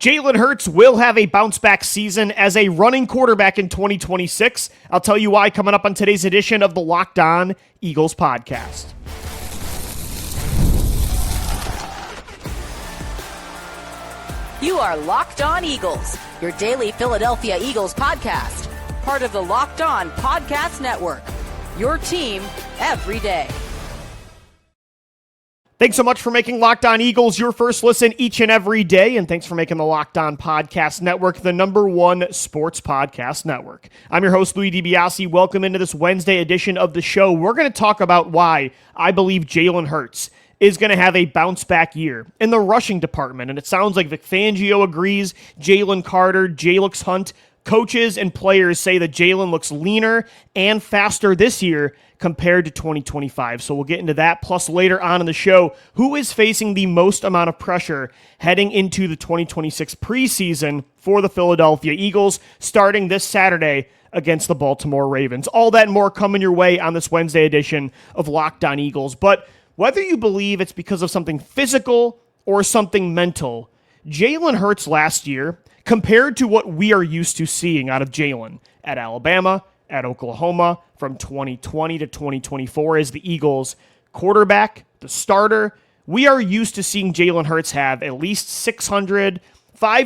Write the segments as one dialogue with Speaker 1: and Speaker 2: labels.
Speaker 1: Jalen Hurts will have a bounce-back season as a running quarterback in 2026. I'll tell you why coming up on today's edition of the Locked On Eagles podcast.
Speaker 2: You are Locked On Eagles, your daily Philadelphia Eagles podcast. Part of the Locked On Podcast Network, your team every day.
Speaker 1: Thanks so much for making Locked On Eagles your first listen each and every day, and thanks for making the Locked On Podcast Network the #1 sports podcast network. I'm your host, Louis DiBiase. Welcome into this Wednesday edition of the show. We're going to talk about why I believe Jalen Hurts is going to have a bounce-back year in the rushing department, and it sounds like Vic Fangio agrees. Jalen Carter, Jalyx Hunt, coaches and players say that Jalen looks leaner and faster this year compared to 2025. So we'll get into that. Plus, later on in the show, who is facing the most amount of pressure heading into the 2026 preseason for the Philadelphia Eagles, starting this Saturday against the Baltimore Ravens. All that and more coming your way on this Wednesday edition of Locked On Eagles. But whether you believe it's because of something physical or something mental, Jalen Hurts last year, compared to what we are used to seeing out of Jalen at Alabama, at Oklahoma, from 2020 to 2024 as the Eagles quarterback, the starter, we are used to seeing Jalen Hurts have at least 500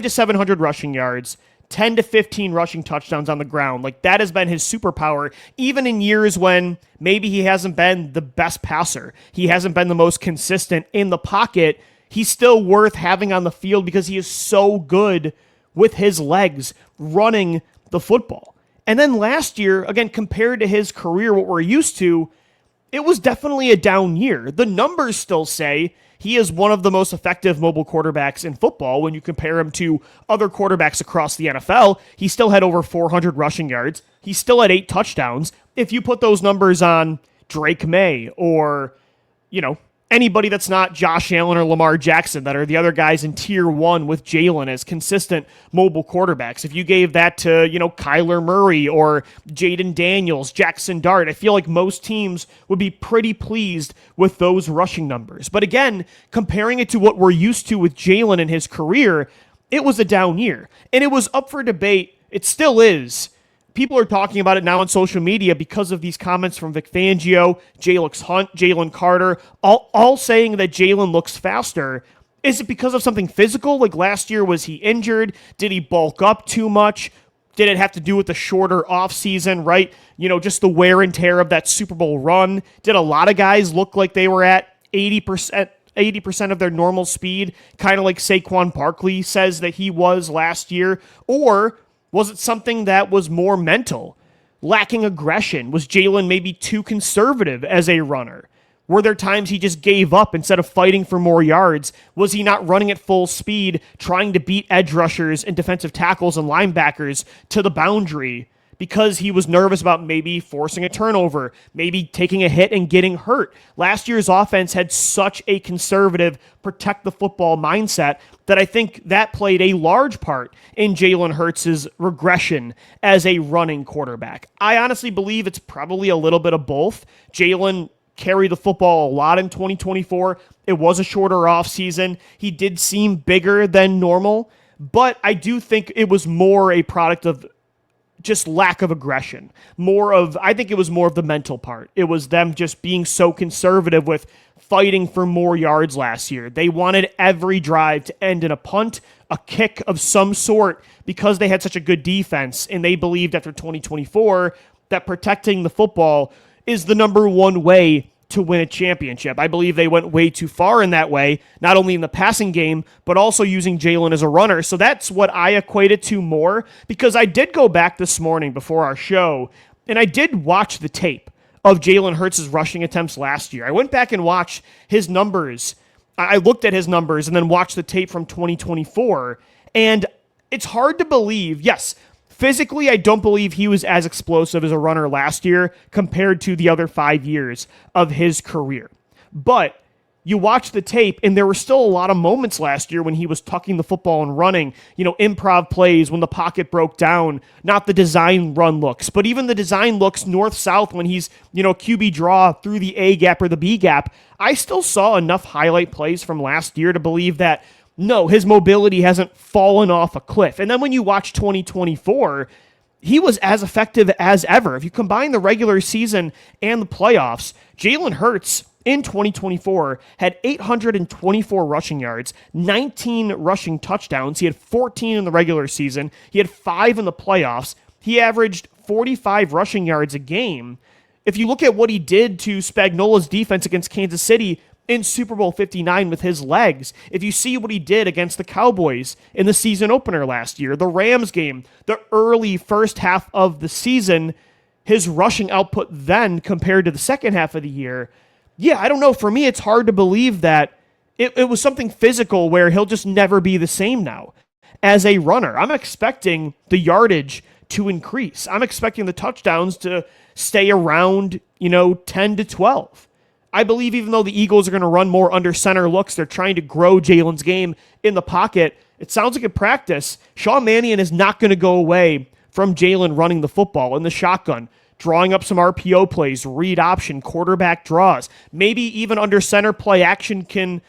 Speaker 1: to 700 rushing yards, 10 to 15 rushing touchdowns on the ground. Like, that has been his superpower, even in years when maybe he hasn't been the best passer. He hasn't been the most consistent in the pocket. He's still worth having on the field because he is so good with his legs running the football. And then last year, again, compared to his career, what we're used to, it was definitely a down year. The numbers still say he is one of the most effective mobile quarterbacks in football. When you compare him to other quarterbacks across the NFL, he still had over 400 rushing yards. He still had 8 touchdowns. If you put those numbers on Drake May or, anybody that's not Josh Allen or Lamar Jackson, that are the other guys in tier 1 with Jalen as consistent mobile quarterbacks. If you gave that to, Kyler Murray or Jaden Daniels, Jackson Dart, I feel like most teams would be pretty pleased with those rushing numbers. But again, comparing it to what we're used to with Jalen in his career, it was a down year. And it was up for debate. It still is. People are talking about it now on social media because of these comments from Vic Fangio, Jalyx Hunt, Jalen Carter, all saying that Jalen looks faster. Is it because of something physical? Like last year, was he injured? Did he bulk up too much? Did it have to do with the shorter offseason, right? Just the wear and tear of that Super Bowl run? Did a lot of guys look like they were at 80% of their normal speed, kind of like Saquon Barkley says that he was last year? Or was it something that was more mental, lacking aggression? Was Jalen maybe too conservative as a runner? Were there times he just gave up instead of fighting for more yards? Was he not running at full speed, trying to beat edge rushers and defensive tackles and linebackers to the boundary because he was nervous about maybe forcing a turnover, maybe taking a hit and getting hurt? Last year's offense had such a conservative, protect the football mindset that I think that played a large part in Jalen Hurts' regression as a running quarterback. I honestly believe it's probably a little bit of both. Jalen carried the football a lot in 2024. It was a shorter offseason. He did seem bigger than normal, but I do think it was more a product of just lack of aggression. I think it was more of the mental part. It was them just being so conservative with fighting for more yards last year. They wanted every drive to end in a punt, a kick of some sort, because they had such a good defense, and they believed after 2024 that protecting the football is the #1 way to win a championship. I believe they went way too far in that way, not only in the passing game, but also using Jalen as a runner. So that's what I equate it to more, because I did go back this morning before our show, and I did watch the tape of Jalen Hurts' rushing attempts last year. I went back and watched his numbers. I looked at his numbers and then watched the tape from 2024, and it's hard to believe. Yes, physically, I don't believe he was as explosive as a runner last year compared to the other 5 years of his career. But you watch the tape, and there were still a lot of moments last year when he was tucking the football and running, improv plays when the pocket broke down, not the design run looks, but even the design looks north-south when he's, QB draw through the A gap or the B gap. I still saw enough highlight plays from last year to believe that no, his mobility hasn't fallen off a cliff. And then when you watch 2024, he was as effective as ever. If you combine the regular season and the playoffs, Jalen Hurts in 2024 had 824 rushing yards, 19 rushing touchdowns. He had 14 in the regular season. He had 5 in the playoffs. He averaged 45 rushing yards a game. If you look at what he did to Spagnuolo's defense against Kansas City in Super Bowl 59 with his legs, if you see what he did against the Cowboys in the season opener last year, the Rams game, the early first half of the season, his rushing output then compared to the second half of the year, yeah, I don't know. For me, it's hard to believe that it was something physical where he'll just never be the same now as a runner. I'm expecting the yardage to increase. I'm expecting the touchdowns to stay around, 10 to 12. I believe even though the Eagles are going to run more under center looks, they're trying to grow Jalen's game in the pocket. It sounds like in practice, Sean Mannion is not going to go away from Jalen running the football in the shotgun, drawing up some RPO plays, read option, quarterback draws. Maybe even under center play action can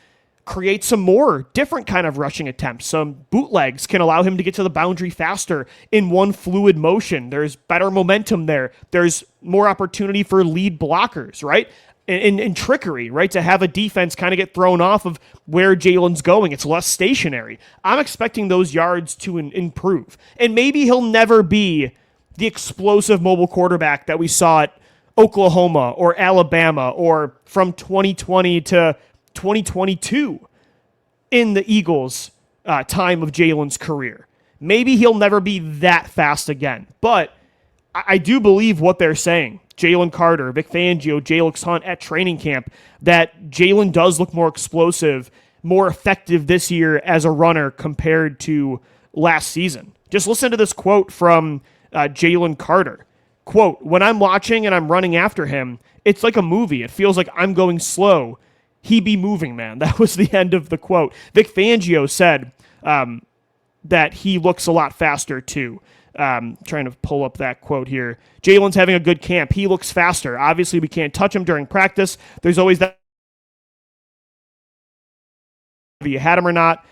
Speaker 1: create some more different kind of rushing attempts. Some bootlegs can allow him to get to the boundary faster in one fluid motion. There's better momentum there. There's more opportunity for lead blockers, right? And trickery, right? To have a defense kind of get thrown off of where Jalen's going. It's less stationary. I'm expecting those yards to improve. And maybe he'll never be the explosive mobile quarterback that we saw at Oklahoma or Alabama or from 2020 to 2022 in the Eagles' time of Jalen's career. Maybe he'll never be that fast again. But I do believe what they're saying. Jalen Carter, Vic Fangio, Jalyx Hunt at training camp, that Jalen does look more explosive, more effective this year as a runner compared to last season. Just listen to this quote from Jalen Carter. Quote, "When I'm watching and I'm running after him, it's like a movie. It feels like I'm going slow. He be moving, man." That was the end of the quote. Vic Fangio said that he looks a lot faster too. Trying to pull up that quote here. Jalen's having a good camp. He looks faster. Obviously, we can't touch him during practice. There's always that if you had him or not,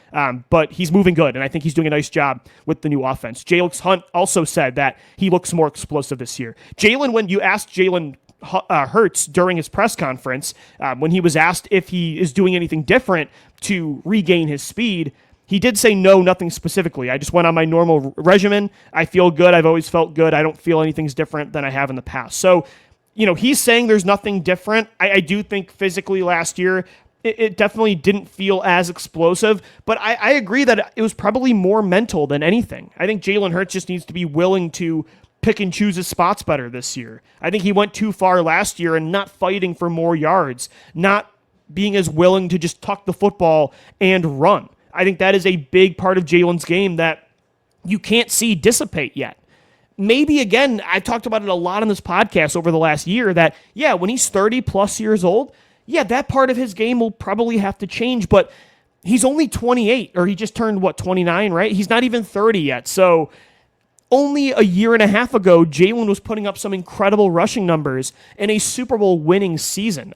Speaker 1: but he's moving good, and I think he's doing a nice job with the new offense. Jalyx Hunt also said that he looks more explosive this year. Jalen, when you asked Jalen Hurts during his press conference, when he was asked if he is doing anything different to regain his speed, he did say no, nothing specifically. I just went on my normal regimen. I feel good. I've always felt good. I don't feel anything's different than I have in the past. So, he's saying there's nothing different. I do think physically last year, it definitely didn't feel as explosive, but I agree that it was probably more mental than anything. I think Jalen Hurts just needs to be willing to pick and choose his spots better this year. I think he went too far last year and not fighting for more yards, not being as willing to just tuck the football and run. I think that is a big part of Jalen's game that you can't see dissipate yet. Maybe, again, I've talked about it a lot on this podcast over the last year that, when he's 30 plus years old, that part of his game will probably have to change, but he's only 28, or he just turned, 29, right? He's not even 30 yet. So only a year and a half ago, Jalen was putting up some incredible rushing numbers in a Super Bowl winning season.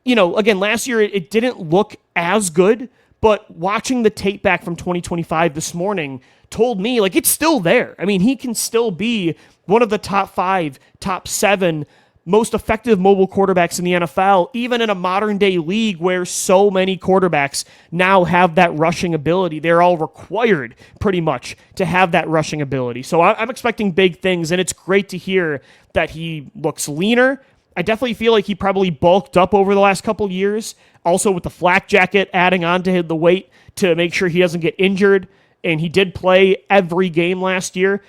Speaker 1: Again, last year it didn't look as good, but watching the tape back from 2025 this morning told me, it's still there. I mean, he can still be one of the top 5, top 7 most effective mobile quarterbacks in the NFL, even in a modern-day league where so many quarterbacks now have that rushing ability. They're all required, pretty much, to have that rushing ability. So I'm expecting big things, and it's great to hear that he looks leaner. I definitely feel like he probably bulked up over the last couple years, also with the flak jacket, adding on to the weight to make sure he doesn't get injured. And he did play every game last year.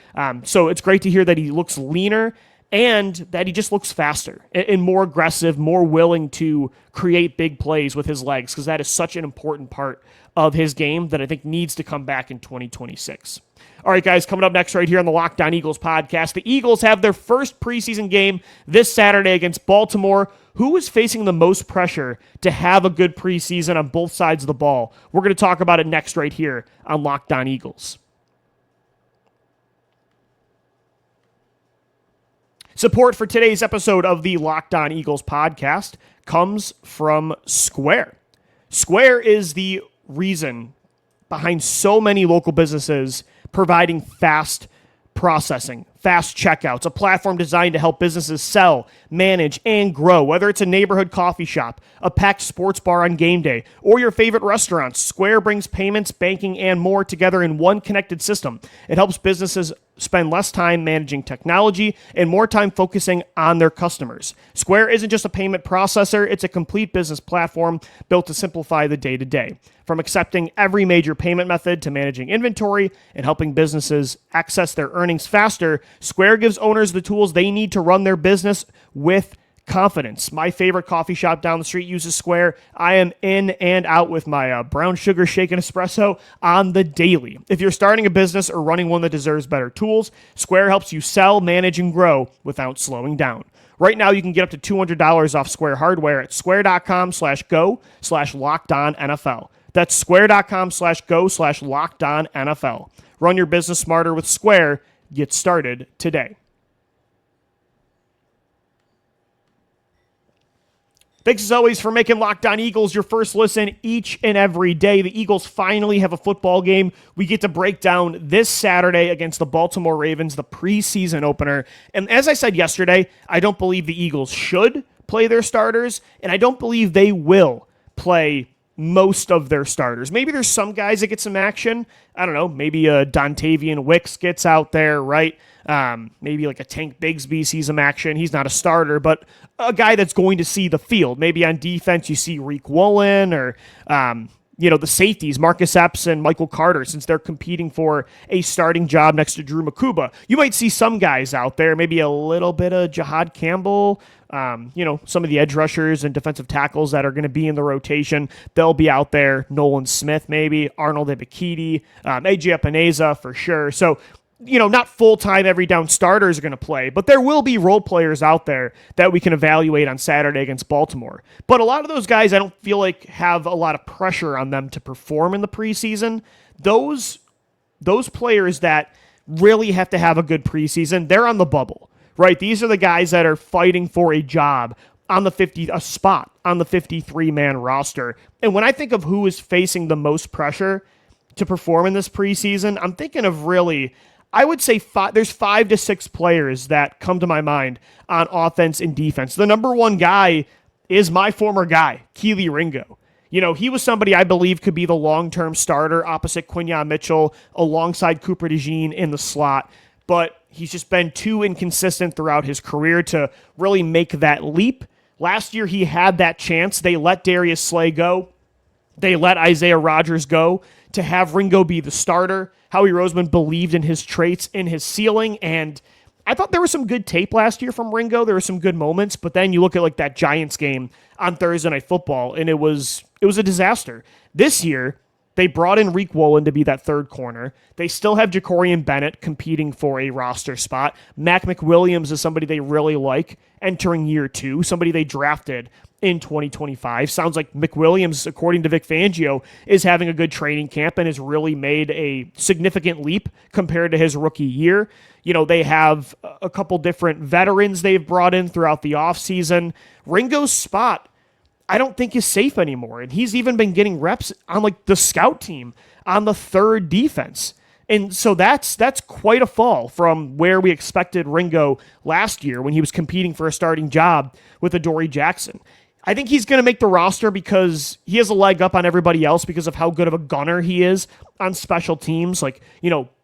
Speaker 1: So it's great to hear that he looks leaner and that he just looks faster and more aggressive, more willing to create big plays with his legs, because that is such an important part of his game that I think needs to come back in 2026. All right, guys, coming up next right here on the Locked On Eagles podcast, the Eagles have their first preseason game this Saturday against Baltimore. Who is facing the most pressure to have a good preseason on both sides of the ball? We're going to talk about it next right here on Locked On Eagles. Support for today's episode of the Locked On Eagles podcast comes from Square. Square is the reason behind so many local businesses providing fast processing, fast checkouts, a platform designed to help businesses sell, manage, and grow. Whether it's a neighborhood coffee shop, a packed sports bar on game day, or your favorite restaurants, Square brings payments, banking, and more together in one connected system. It helps businesses spend less time managing technology and more time focusing on their customers. Square isn't just a payment processor, it's a complete business platform built to simplify the day-to-day. From accepting every major payment method to managing inventory and helping businesses access their earnings faster, Square gives owners the tools they need to run their business with confidence. My favorite coffee shop down the street uses Square. I am in and out with my brown sugar shaken espresso on the daily. If you're starting a business or running one that deserves better tools, Square helps you sell, manage, and grow without slowing down. Right now, you can get up to $200 off Square hardware at square.com/go/LockedOnNFL. That's square.com/go/LockedOnNFL. Run your business smarter with Square. Get started today. Thanks as always for making Locked On Eagles your first listen each and every day. The Eagles finally have a football game we get to break down this Saturday against the Baltimore Ravens, the preseason opener. And as I said yesterday, I don't believe the Eagles should play their starters, and I don't believe they will play most of their starters. Maybe there's some guys that get some action. I don't know, maybe Dontavian Wicks gets out there, right? Maybe like a Tank Bigsby sees some action. He's not a starter, but a guy that's going to see the field. Maybe on defense you see Reek Woolen or, the safeties, Marcus Epps and Michael Carter, since they're competing for a starting job next to Drew Makuba. You might see some guys out there, maybe a little bit of Jahad Campbell, some of the edge rushers and defensive tackles that are going to be in the rotation. They'll be out there. Nolan Smith, maybe, Arnold Ebiketie, AJ Epineza for sure. So, not full-time every down starters are going to play, but there will be role players out there that we can evaluate on Saturday against Baltimore. But a lot of those guys, I don't feel like have a lot of pressure on them to perform in the preseason. Those players that really have to have a good preseason, they're on the bubble, right? These are the guys that are fighting for a job on a spot on the 53-man roster. And when I think of who is facing the most pressure to perform in this preseason, I'm thinking of really, I would say there's 5 to 6 players that come to my mind on offense and defense. The number one guy is my former guy, Kelee Ringo. He was somebody I believe could be the long-term starter opposite Quinyon Mitchell alongside Cooper DeJean in the slot, but he's just been too inconsistent throughout his career to really make that leap. Last year he had that chance. They let Darius Slay go. They let Isaiah Rodgers go to have Ringo be the starter. Howie Roseman believed in his traits, in his ceiling, and I thought there was some good tape last year from Ringo. There were some good moments, but then you look at that Giants game on Thursday Night Football, and it was a disaster. This year, they brought in Reek Woolen to be that third corner. They still have Jacorian Bennett competing for a roster spot. Mac McWilliams is somebody they really like entering year 2, somebody they drafted in 2025. Sounds like McWilliams, according to Vic Fangio, is having a good training camp and has really made a significant leap compared to his rookie year. They have a couple different veterans they've brought in throughout the offseason. Ringo's spot, I don't think is safe anymore. And he's even been getting reps on the scout team on the third defense. And so that's quite a fall from where we expected Ringo last year when he was competing for a starting job with Adoree Jackson. I think he's going to make the roster because he has a leg up on everybody else because of how good of a gunner he is on special teams.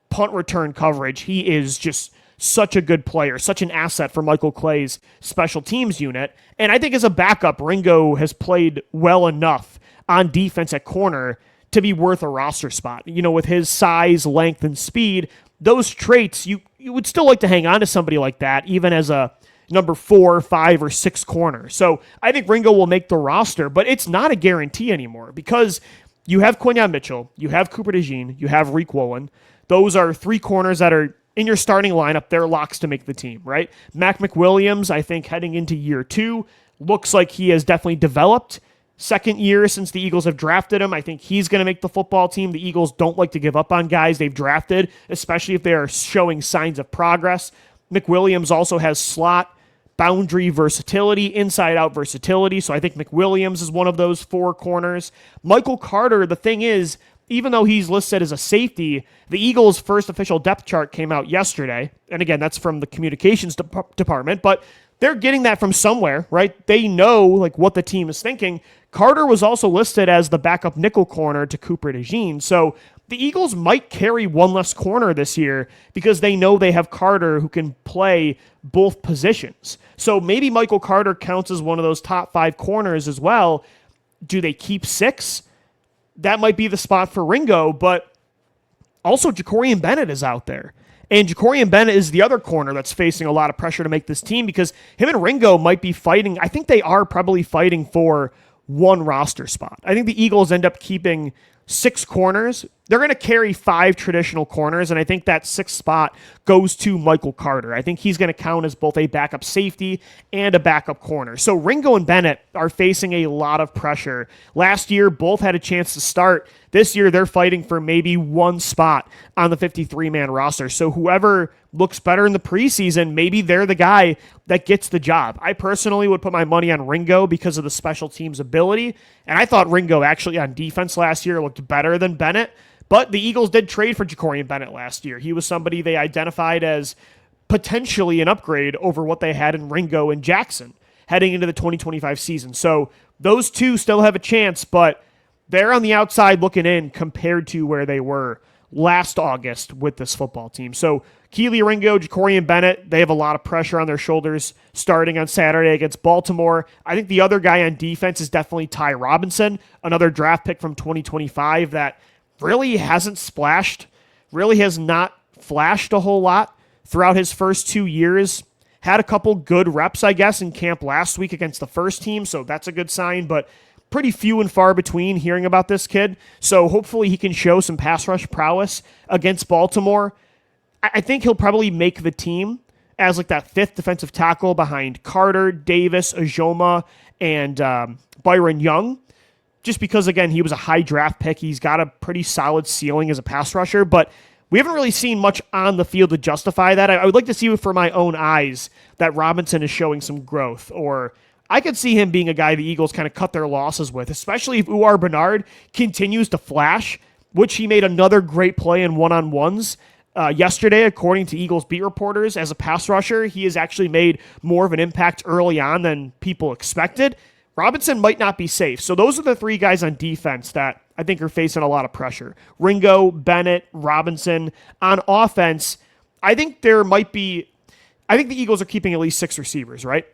Speaker 1: Punt return coverage. He is just such a good player, such an asset for Michael Clay's special teams unit. And I think as a backup, Ringo has played well enough on defense at corner to be worth a roster spot. With his size, length, and speed, those traits, you would still like to hang on to somebody like that, even as a number 4, 5, or 6 corner. So I think Ringo will make the roster, but it's not a guarantee anymore because you have Quinyon Mitchell, you have Cooper DeJean, you have Reek Woolen. Those are 3 corners that are in your starting lineup. They're locks to make the team, right? Mac McWilliams, I think heading into year 2, looks like he has definitely developed. Second year since the Eagles have drafted him. I think he's going to make the football team. The Eagles don't like to give up on guys they've drafted, especially if they are showing signs of progress. McWilliams also has slot boundary versatility, inside-out versatility, so I think McWilliams is one of those 4 corners. Michael Carter, the thing is even though he's listed as a safety, the Eagles' first official depth chart came out yesterday. And again, that's from the communications department, but they're getting that from somewhere, right? They know like what the team is thinking. Carter was also listed as the backup nickel corner to Cooper DeJean. So the Eagles might carry one less corner this year because they know they have Carter who can play both positions. So maybe Michael Carter counts as one of those top 5 corners as well. Do they keep 6? That might be the spot for Ringo, but also Jacorian Bennett is out there. And Jacorian Bennett is the other corner that's facing a lot of pressure to make this team because him and Ringo might be fighting. I think they are probably fighting for one roster spot. I think the Eagles end up keeping 6 corners. They're going to carry 5 traditional corners, and I think that 6th spot goes to Michael Carter. I think he's going to count as both a backup safety and a backup corner. So Ringo and Bennett are facing a lot of pressure. Last year, both had a chance to start. This year, they're fighting for maybe one spot on the 53-man roster. So whoever looks better in the preseason, maybe they're the guy that gets the job. I personally would put my money on Ringo because of the special teams ability, and I thought Ringo actually on defense last year looked better than Bennett. But the Eagles did trade for Jacorian Bennett last year. He was somebody they identified as potentially an upgrade over what they had in Ringo and Jackson heading into the 2025 season. So those two still have a chance, but they're on the outside looking in compared to where they were last August with this football team. So Keely Ringo, Jacorian Bennett, they have a lot of pressure on their shoulders starting on Saturday against Baltimore. I think the other guy on defense is definitely Ty Robinson, another draft pick from 2025 that really hasn't splashed, really has not flashed a whole lot throughout his first 2 years. Had a couple good reps, I guess, in camp last week against the first team, so that's a good sign, but pretty few and far between hearing about this kid. So hopefully he can show some pass rush prowess against Baltimore. I think he'll probably make the team as like that 5th defensive tackle behind Carter, Davis, Ajoma, and Byron Young. Just because, again, he was a high draft pick. He's got a pretty solid ceiling as a pass rusher, but we haven't really seen much on the field to justify that. I would like to see for my own eyes that Robinson is showing some growth, or I could see him being a guy the Eagles kind of cut their losses with, especially if Uar Bernard continues to flash, which he made another great play in one-on-ones. Yesterday, according to Eagles beat reporters, as a pass rusher, he has actually made more of an impact early on than people expected. Robinson might not be safe. So those are the 3 guys on defense that I think are facing a lot of pressure. Ringo, Bennett, Robinson. On offense, I think the Eagles are keeping at least 6 receivers, right?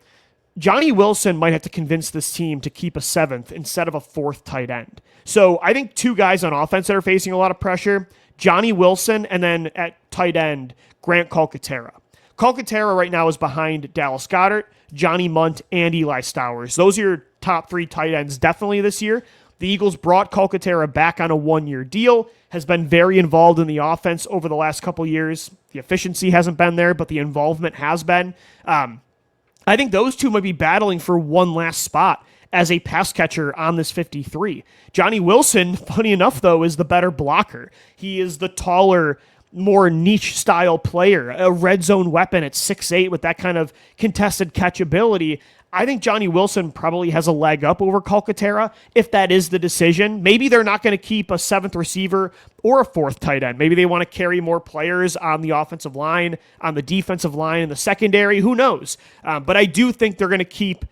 Speaker 1: Johnny Wilson might have to convince this team to keep a 7th instead of a 4th tight end. So I think 2 guys on offense that are facing a lot of pressure, Johnny Wilson, and then at tight end, Grant Calcaterra. Calcaterra right now is behind Dallas Goedert, Johnny Munt, and Eli Stowers. Those are your top 3 tight ends definitely this year. The Eagles brought Calcaterra back on a 1-year deal, has been very involved in the offense over the last couple years. The efficiency hasn't been there, but the involvement has been. I think those 2 might be battling for one last spot as a pass catcher on this 53. Johnny Wilson, funny enough, though, is the better blocker. He is the taller, more niche style player, a red zone weapon at 6'8" with that kind of contested catch ability. I think Johnny Wilson probably has a leg up over Calcaterra if that is the decision. Maybe they're not going to keep a 7th receiver or a 4th tight end. Maybe they want to carry more players on the offensive line, on the defensive line, in the secondary. Who knows? But I do think they're going to keep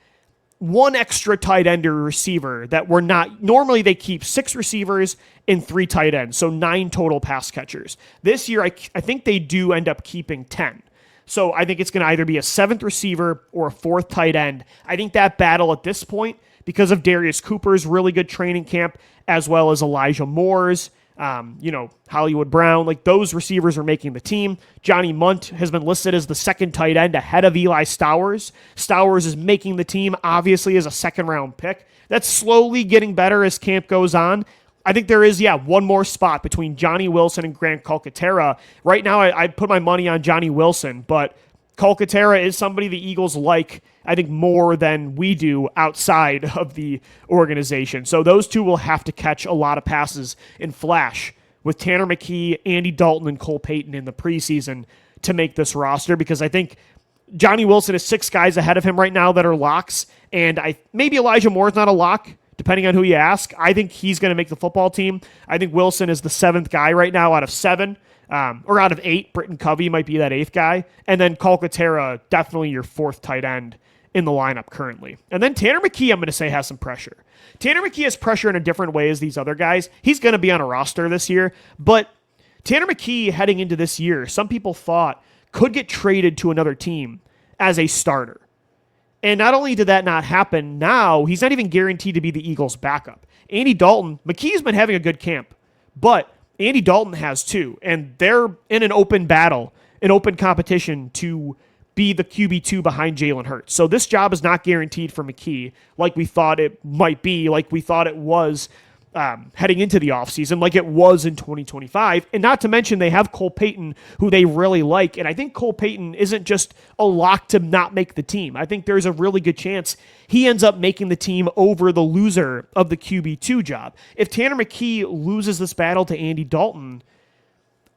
Speaker 1: one extra tight end or receiver that we're not. Normally they keep 6 receivers and 3 tight ends, so 9 total pass catchers. This year, I think they do end up keeping 10. So I think it's going to either be a 7th receiver or a 4th tight end. I think that battle at this point, because of Darius Cooper's really good training camp, as well as Elijah Moore's, Hollywood Brown, like those receivers are making the team. Johnny Munt has been listed as the 2nd tight end ahead of Eli Stowers. Stowers is making the team, obviously, as a 2nd-round pick. That's slowly getting better as camp goes on. I think there is, one more spot between Johnny Wilson and Grant Calcaterra. Right now, I put my money on Johnny Wilson, but Calcaterra is somebody the Eagles like, I think, more than we do outside of the organization. So those 2 will have to catch a lot of passes and flash with Tanner McKee, Andy Dalton, and Cole Payton in the preseason to make this roster, because I think Johnny Wilson is 6 guys ahead of him right now that are locks, and maybe Elijah Moore is not a lock depending on who you ask. I think he's going to make the football team. I think Wilson is the 7th guy right now out of 7, or out of 8. Britton Covey might be that 8th guy. And then Calcaterra, definitely your 4th tight end in the lineup currently. And then Tanner McKee, I'm going to say, has some pressure. Tanner McKee has pressure in a different way as these other guys. He's going to be on a roster this year, but Tanner McKee heading into this year, some people thought could get traded to another team as a starter. And not only did that not happen, now he's not even guaranteed to be the Eagles' backup. Andy Dalton, McKee's been having a good camp, but Andy Dalton has too, and they're in an open battle, an open competition to be the QB2 behind Jalen Hurts. So this job is not guaranteed for McKee like we thought it might be, like we thought it was heading into the offseason, like it was in 2025. And not to mention they have Cole Payton, who they really like. And I think Cole Payton isn't just a lock to not make the team. I think there's a really good chance he ends up making the team over the loser of the QB2 job. If Tanner McKee loses this battle to Andy Dalton,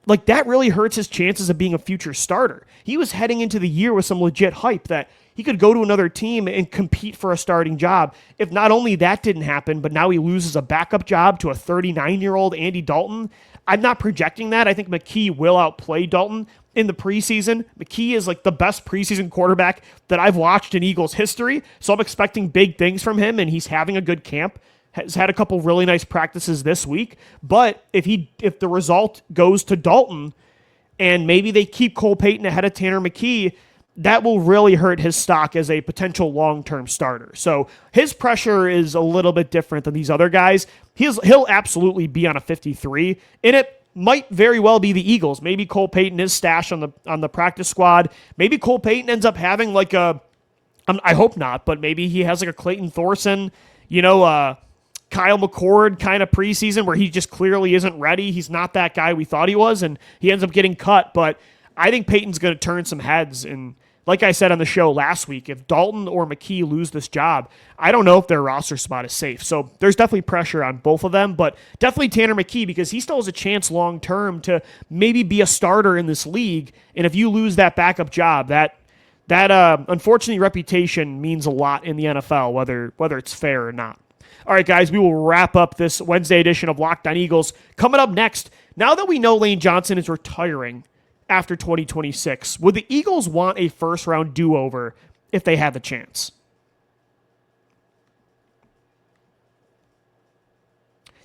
Speaker 1: like that really hurts his chances of being a future starter. He was heading into the year with some legit hype that he could go to another team and compete for a starting job. If not only that didn't happen, but now he loses a backup job to a 39-year-old Andy Dalton. I'm not projecting that. I think McKee will outplay Dalton in the preseason. McKee is like the best preseason quarterback that I've watched in Eagles history, so I'm expecting big things from him, and he's having a good camp. Has had a couple really nice practices this week. But if the result goes to Dalton and maybe they keep Cole Payton ahead of Tanner McKee, that will really hurt his stock as a potential long-term starter. So his pressure is a little bit different than these other guys. He'll absolutely be on a 53, and it might very well be the Eagles. Maybe Cole Payton is stashed on the practice squad. Maybe Cole Payton ends up having like I hope not, but maybe he has like a Clayton Thorson, Kyle McCord kind of preseason where he just clearly isn't ready. He's not that guy we thought he was, and he ends up getting cut. But I think Peyton's going to turn some heads. And like I said on the show last week, if Dalton or McKee lose this job, I don't know if their roster spot is safe. So there's definitely pressure on both of them, but definitely Tanner McKee because he still has a chance long-term to maybe be a starter in this league. And if you lose that backup job, that unfortunately reputation means a lot in the NFL, whether it's fair or not. All right, guys, we will wrap up this Wednesday edition of Locked On Eagles. Coming up next, now that we know Lane Johnson is retiring after 2026, would the Eagles want a first-round do-over if they had the chance?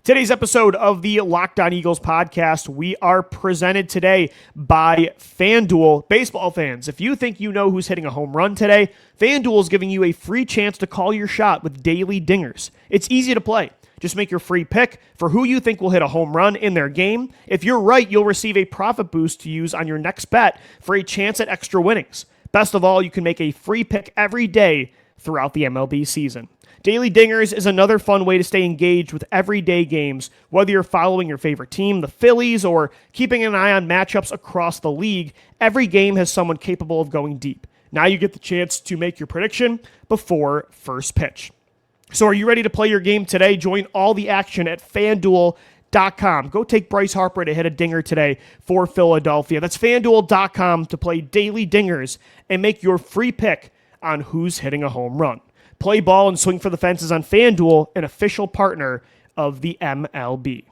Speaker 1: Today's episode of the Locked On Eagles podcast, we are presented today by FanDuel. Baseball fans, if you think you know who's hitting a home run today, FanDuel is giving you a free chance to call your shot with daily dingers. It's easy to play. Just make your free pick for who you think will hit a home run in their game. If you're right, you'll receive a profit boost to use on your next bet for a chance at extra winnings. Best of all, you can make a free pick every day throughout the MLB season. Daily Dingers is another fun way to stay engaged with everyday games, whether you're following your favorite team, the Phillies, or keeping an eye on matchups across the league. Every game has someone capable of going deep. Now you get the chance to make your prediction before first pitch. So are you ready to play your game today? Join all the action at FanDuel.com. Go take Bryce Harper to hit a dinger today for Philadelphia. That's FanDuel.com to play Daily Dingers and make your free pick on who's hitting a home run. Play ball and swing for the fences on FanDuel, an official partner of the MLB.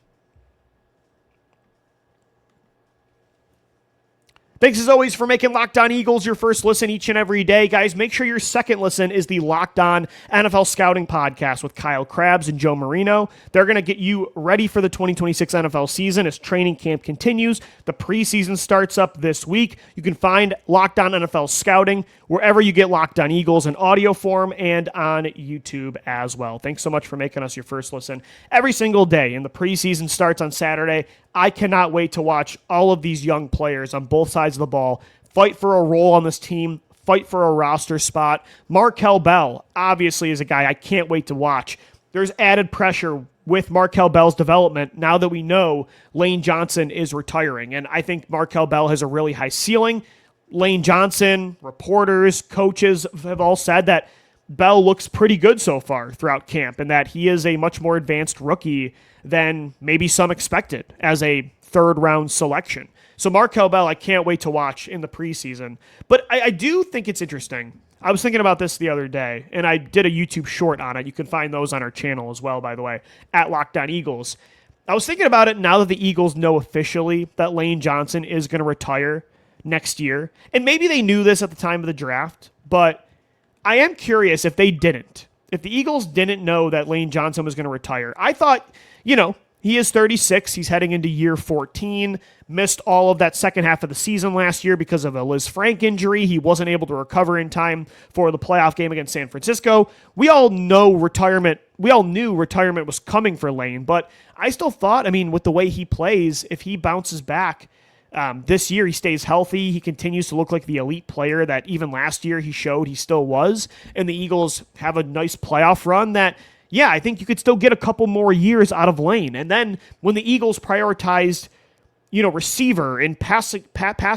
Speaker 1: Thanks as always for making Locked On Eagles your first listen each and every day. Guys, make sure your second listen is the Locked On NFL Scouting Podcast with Kyle Krabs and Joe Marino. They're going to get you ready for the 2026 NFL season as training camp continues. The preseason starts up this week. You can find Locked On NFL Scouting wherever you get Locked On Eagles in audio form and on YouTube as well. Thanks so much for making us your first listen every single day. And the preseason starts on Saturday. I cannot wait to watch all of these young players on both sides of the ball fight for a role on this team, fight for a roster spot. Markel Bell obviously is a guy I can't wait to watch. There's added pressure with Markel Bell's development now that we know Lane Johnson is retiring. And I think Markel Bell has a really high ceiling. Lane Johnson, reporters, coaches have all said that Bell looks pretty good so far throughout camp and that he is a much more advanced rookie than maybe some expected as a third-round selection. So Markel Bell, I can't wait to watch in the preseason. But I do think it's interesting. I was thinking about this the other day, and I did a YouTube short on it. You can find those on our channel as well, by the way, at Locked On Eagles. I was thinking about it now that the Eagles know officially that Lane Johnson is going to retire next year. And maybe they knew this at the time of the draft, but I am curious if they didn't. If the Eagles didn't know that Lane Johnson was going to retire, I thought, he is 36. He's heading into year 14. Missed all of that second half of the season last year because of a Liz Frank injury. He wasn't able to recover in time for the playoff game against San Francisco. We all knew retirement was coming for Lane, but I still thought, with the way he plays, if he bounces back this year, he stays healthy, he continues to look like the elite player that even last year he showed he still was, and the Eagles have a nice playoff run that, yeah, I think you could still get a couple more years out of Lane. And then when the Eagles prioritized, receiver and pass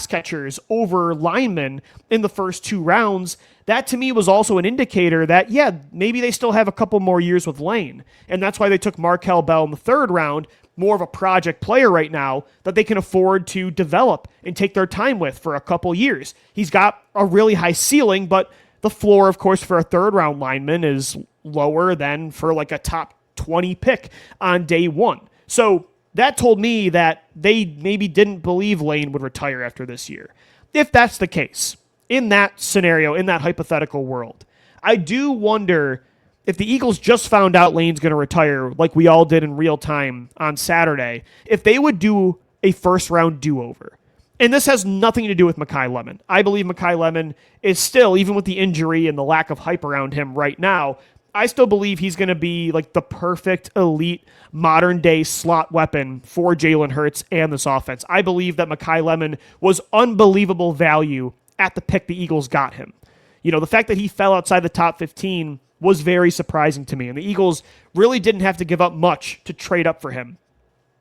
Speaker 1: catchers over linemen in the first 2 rounds, that to me was also an indicator that, yeah, maybe they still have a couple more years with Lane. And that's why they took Markel Bell in the 3rd round, more of a project player right now that they can afford to develop and take their time with for a couple years. He's got a really high ceiling, but the floor, of course, for a 3rd round lineman is lower than for like a top 20 pick on day 1. So that told me that they maybe didn't believe Lane would retire after this year. If that's the case, in that scenario, in that hypothetical world, I do wonder if the Eagles just found out Lane's going to retire like we all did in real time on Saturday, if they would do a 1st round do-over. And this has nothing to do with Makai Lemon. I believe Makai Lemon is still, even with the injury and the lack of hype around him right now, I still believe he's going to be like the perfect elite modern day slot weapon for Jalen Hurts and this offense. I believe that Makai Lemon was unbelievable value at the pick the Eagles got him. The fact that he fell outside the top 15 was very surprising to me, and the Eagles really didn't have to give up much to trade up for him.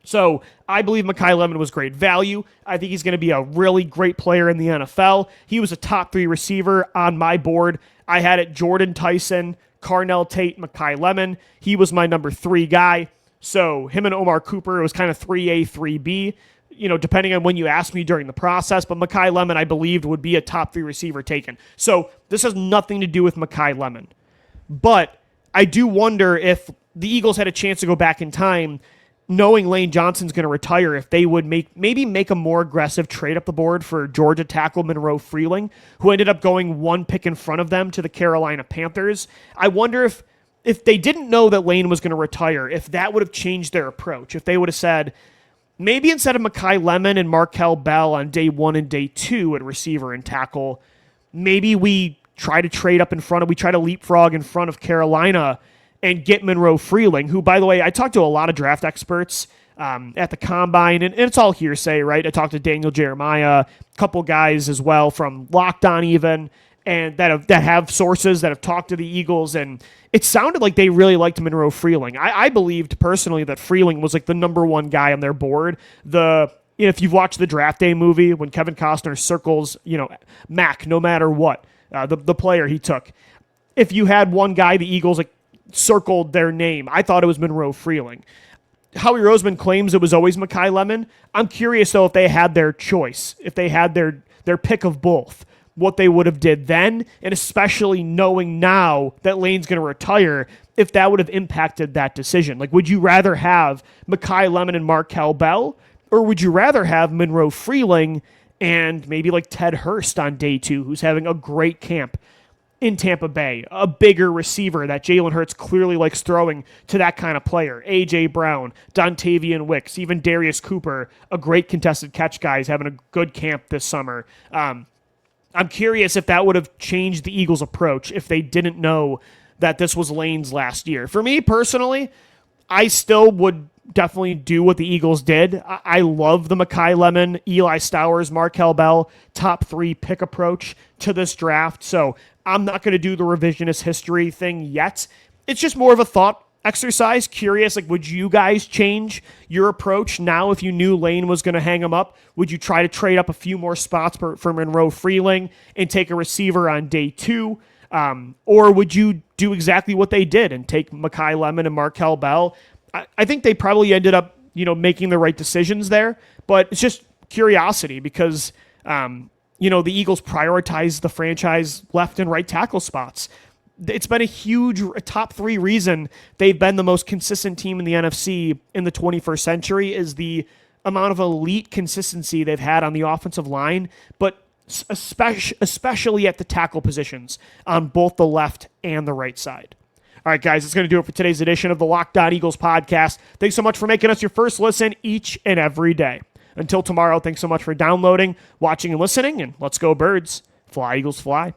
Speaker 1: So I believe Makai Lemon was great value. I think he's going to be a really great player in the NFL. He was a top 3 receiver on my board. I had it Jordan Tyson, Carnell Tate, Makai Lemon. He was my number 3 guy. So him and Omar Cooper, it was kind of 3A, 3B, depending on when you asked me during the process. But Makai Lemon, I believed, would be a top 3 receiver taken. So this has nothing to do with Makai Lemon. But I do wonder if the Eagles had a chance to go back in time, knowing Lane Johnson's going to retire, if they would maybe make a more aggressive trade up the board for Georgia tackle Monroe Freeling, who ended up going 1 pick in front of them to the Carolina Panthers. I wonder if they didn't know that Lane was going to retire, if that would have changed their approach. If they would have said, maybe instead of Makai Lemon and Markel Bell on day 1 and day 2 at receiver and tackle, maybe we try to leapfrog in front of Carolina and get Monroe Freeling, who, by the way, I talked to a lot of draft experts at the Combine, and it's all hearsay, right? I talked to Daniel Jeremiah, a couple guys as well from Locked On even, and that have sources that have talked to the Eagles, and it sounded like they really liked Monroe Freeling. I believed personally that Freeling was like the number 1 guy on their board. If you've watched the Draft Day movie, when Kevin Costner circles, Mac, no matter what, the player he took. If you had one guy, the Eagles circled their name, I thought it was Monroe Freeling. Howie Roseman claims it was always Makai Lemon. I'm curious, though, if they had their choice, if they had their pick of both, what they would have did then, and especially knowing now that Lane's going to retire, if that would have impacted that decision. Like, would you rather have Makai Lemon and Markel Bell, or would you rather have Monroe Freeling and maybe like Ted Hurst on day 2, who's having a great camp in Tampa Bay, a bigger receiver that Jalen Hurts clearly likes throwing to that kind of player. A.J. Brown, Dontavian Wicks, even Darius Cooper, a great contested catch guy, is having a good camp this summer. I'm curious if that would have changed the Eagles' approach if they didn't know that this was Lane's last year. For me personally, I still would definitely do what the Eagles did. I love the Makai Lemon, Eli Stowers, Markel Bell, top 3 pick approach to this draft. So I'm not going to do the revisionist history thing yet. It's just more of a thought exercise. Curious, would you guys change your approach now if you knew Lane was going to hang him up? Would you try to trade up a few more spots for Monroe Freeling and take a receiver on day 2? Or would you do exactly what they did and take Makai Lemon and Markel Bell? I think they probably ended up, making the right decisions there, but it's just curiosity because the Eagles prioritize the franchise left and right tackle spots. It's been a huge top 3 reason they've been the most consistent team in the NFC in the 21st century is the amount of elite consistency they've had on the offensive line, but especially at the tackle positions on both the left and the right side. All right, guys, that's going to do it for today's edition of the Locked On Eagles podcast. Thanks so much for making us your first listen each and every day. Until tomorrow, thanks so much for downloading, watching, and listening, and let's go Birds. Fly, Eagles, fly.